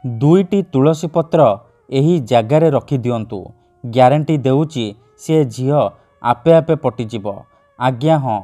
दुईटी तुलसी पत्र एही जगार रखी दियंतु। ग्यारंटी देउची से झील आपे आपे पटिजिब। आज्ञा हाँ,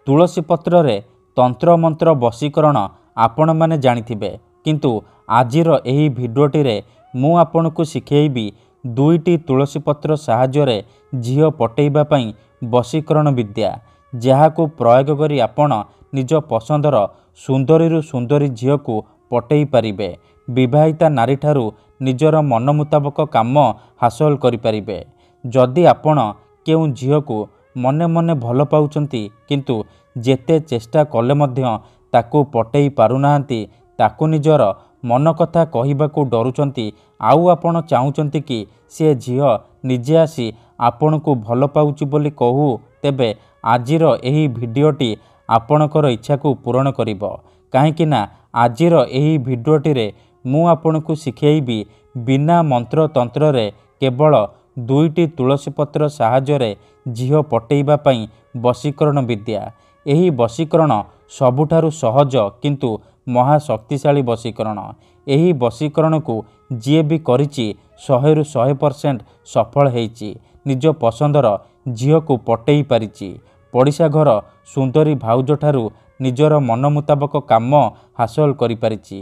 तुलसी पत्र रे तंत्र मंत्र वशीकरण आपण माने जानिथिबे, किंतु आजिर एही भिडियोटी रे मु आपनकु शिखेइबी दुईटी तुलसी पत्र साहाय्य रे झील पटेइबा पई वशीकरण विद्या, जहाकु प्रयोग करी आपण निज पसंदर सुंदरी सुंदरी झील को पटेई पारिबे। विवाहिता नारी ठारू निजर मन मुताबक काम हासिल करि पारिबे। जदि आपण केउ झील को मने मने भल पाउचंती किंतु जेते चेष्टा कले मध्य ताकू पटेई पारुनाहांती, ताकू निजर मन कथा कहिबाकू डरुचंती, आउ आपण चाहुचंती कि से झील निजे आसी आपनकू भल पाउची बोली कहू, तेबे आजिर एही भिडियोटी आपणकर इच्छा को पूरण करिबो। काहेकि ना आजिर एही भिडियोटी रे मु आपनकू शिखेइबी बिना मंत्र तंत्र रे केवल दुईटी तुलसी पत्र साहाय्य रे झील पटेइबा पई वशीकरण विद्या। एही वशीकरण सबुठारु सहज किंतु महाशक्तिशाली वशीकरण। एही वशीकरण को जीए भी करिछि 100 रु 100% सफल हेइछि। निज पसंदर झील को पटेई पारिछि। पड़िशा घर सुंदरी भाउज ठारू निजर मन मुताबक काम हासिल करि पारिछि।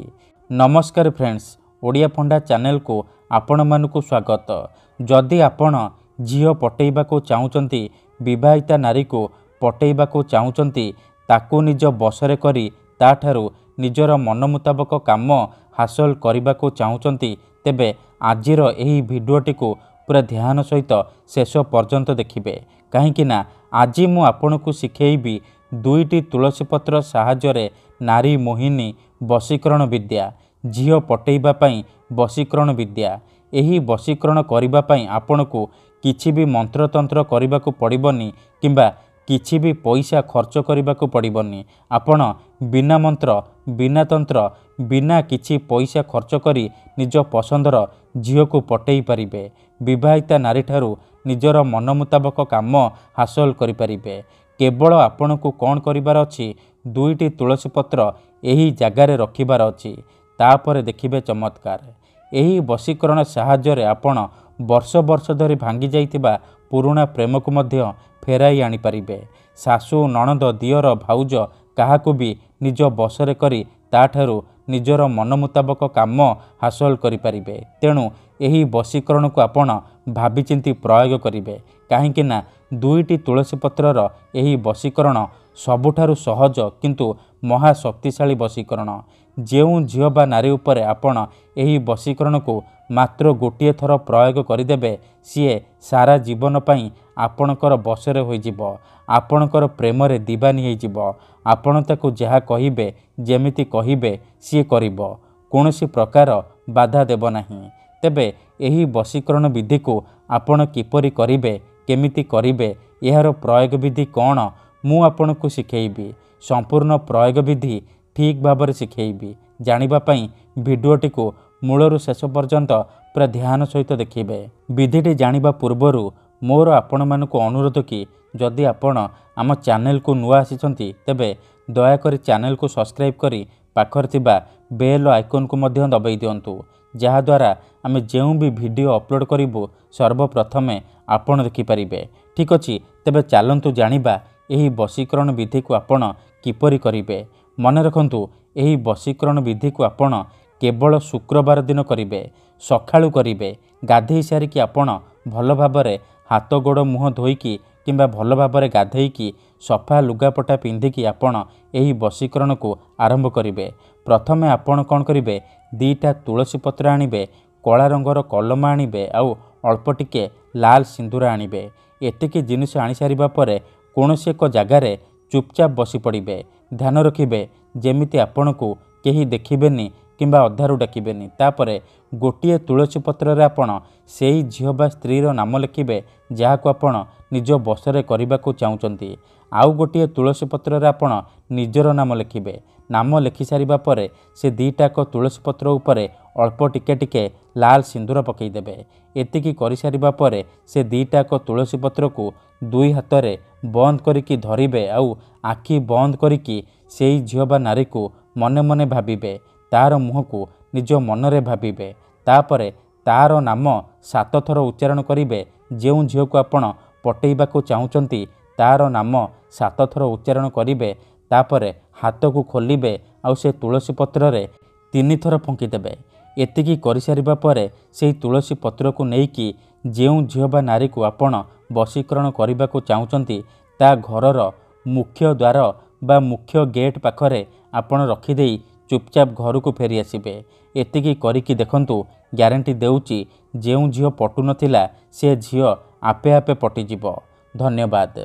नमस्कार फ्रेंड्स, ओडिया फंडा चैनल को आपण मानकु स्वागत। जदि आपण झील पटेइबाकू चाहुचंती, विवाहिता नारी को पटेइबाकू चाहुचंती, ताकू निज बसरे करी ताठारू निजर मन मुताबक काम हासिल करिबाकू चाहुचंती, तेबे आजिर एही भिडियोटी को पूरा ध्यान सहित शेष पर्यंत देखिबे। काहेकि ना आजि मु आपनकू शिखेइबी दुईटी तुलसी पत्र साहाय्य रे नारी मोहिनी वशीकरण विद्या, झील पटेइबा पई वशीकरण विद्या। एही वशीकरण करिबा पई आपनकू किछि भी मंत्र तंत्र करिबाकू पड़िबनी किंबा किछि भी पैसा खर्च करिबाकू पड़िबनी। आपण बिना मंत्र बिना तंत्र बिना किछि पैसा खर्च करी निज पसंदर झील को पटेई पारिबे। विवाहिता नारी ठारू निजर मन मुताबक काम हासिल करि पारिबे। केवल आपनकू कौन करिबार अछि, दुईटी तुलसी पत्र एही जगार रखिबार अछि, तापर देखिबे चमत्कार। एही वशीकरण साहाय्य रे आपण वर्ष वर्ष धरी भांगी जाइतिबा पुराणा प्रेम को मध्य फेराई आनी पारिबे। सासू नणंद दियर भाउज काहाकू भी निज बसरे करी ताठारू निजर मन मुताबक काम हासिल करि पारिबे। तेणु एही वशीकरण को आपण भाबिचिंती प्रयोग करिबे। काहेकि ना दुईटी तुलसी पत्रर एही वशीकरण सबुठारु सहज किंतु महाशक्तिशाली वशीकरण। जेउ झील बा नारी उपरे आपण एही वशीकरण को मात्र गोटिए थर प्रयोग करिदेबे, सीए सारा जीवन पई आपणकर बसरे होइजिबो। आपणकर प्रेम रे दीवानी होइजिबो। आपण ताकू जहा कहिबे जेमिति कहिबे सीए करिबो, कोनोसी प्रकार बाधा देबो नाही। तेबे एही वशीकरण विधि को आपण किपरि करिबे, केमिति करिबे, एहार प्रयोग विधि कौन, मु आपनकू शिखेइबी। संपूर्ण प्रयोग विधि ठीक भाବରେ शिखेइबी। जानिबा पई भिडियोटी को मूलरू शेष पर्यंत पूरा ध्यान सहित देखिबे। विधिटी जानिबा पूर्वरु मोर आपण मानकू अनुरोध कि जदि आपण आम चैनल को नुआ आसिछंती, तेबे दयाकरी चैनल को सब्सक्राइब करी पाखर थिबा बेल आइकन को मध्य दबाई दियंतु, जहा द्वारा आमे जेउ भी वीडियो अपलोड करिबो सर्वप्रथमे आपण देखि परिबे। ठीक अछि, तेबे चलंतु जानिबा एही वशीकरण विधि को आपण किपरि करिबे। मन रखंतु, एही वशीकरण विधि को आपण केवल शुक्रवार दिन करिबे। सखाळु करिबे। गाधेई सारिकी आपण भल भाबरे हाथ गोड़ मुह धोईकी किंबा भल भाबरे गाधेईकी सफा लुगापटा पिंधिकी आपण एही वशीकरण को आरंभ करिबे। प्रथमे आपण कोन करिबे, दीटा तुलसी पत्र आनिबे, कला रंगर कलम आनिबे, आउ अल्प टिके लाल सिंदूर आनिबे। एतिकी जिनिस आनी सारिबा परे कोनोसी एक जगारे चुपचाप बसी पड़िबे। ध्यान रखिबे जेमिति आपणकू केही देखिबेनी किंबा अधारू डाकिबेनी। तापरे गोटिए तुलसी पत्र रे आपण सेई झील बा स्त्री रो नाम लिखिबे जहाको आपण निज बसरे करिबाकू चाहुचंती। आउ गोटिए तुलसी पत्र रे आपण निजर नाम लिखिबे। नाम लिखि सारिबा परे से दीटाक तुलसी पत्र उपरे अल्प टिके टिके लाल सिंदूर पकई देबे। एतिकी करि सारिबा परे से दीटाक तुलसी पत्र को दुई हाथ बंद करिकी धरिबे। आउ आखि बंद करिकी सेई झील बा नारी को मने मने भाबिबे। तार मुह को ନିଜ ମନରେ ଭାବିବେ। ତାପରେ ତାର ନାମ 7 ଥର ଉଚ୍ଚାରଣ କରିବେ। ଯେଉଁ ଝିଅକୁ ଆପଣ ପଟେଇବାକୁ ଚାହୁଁଛନ୍ତି ତାର ନାମ 7 ଥର ଉଚ୍ଚାରଣ କରିବେ। ତାପରେ ହାତକୁ ଖୋଲିବେ ଆଉ ସେ ତୁଳସୀ ପତ୍ରରେ 3 ଥର ଫୁଙ୍କିଦେବେ। ଏତିକି କରିସାରିବା ପରେ ସେହି ତୁଳସୀ ପତ୍ରକୁ ନେଇକି ଯେଉଁ ଝିଅ ବା ନାରୀକୁ ଆପଣ ବଶୀକରଣ କରିବାକୁ ଚାହୁଁଛନ୍ତି ତା ଘରର ମୁଖ୍ୟ ଦ୍ୱାର ବା ମୁଖ୍ୟ ଗେଟ୍ ପାଖରେ ଆପଣ ରଖିଦେଇ ଚୁପଚାପ ଘରକୁ ଫେରି ଆସିବେ। ଏତିକି କରିକି ଦେଖନ୍ତୁ, ଗ୍ୟାରେଣ୍ଟି ଦେଉଛି ଯେଉଁ ଝିଅ ପଟୁନଥିଲା ସେ ଝିଅ ଆପେ ଆପେ ପଟିଯିବ। ଧନ୍ୟବାଦ।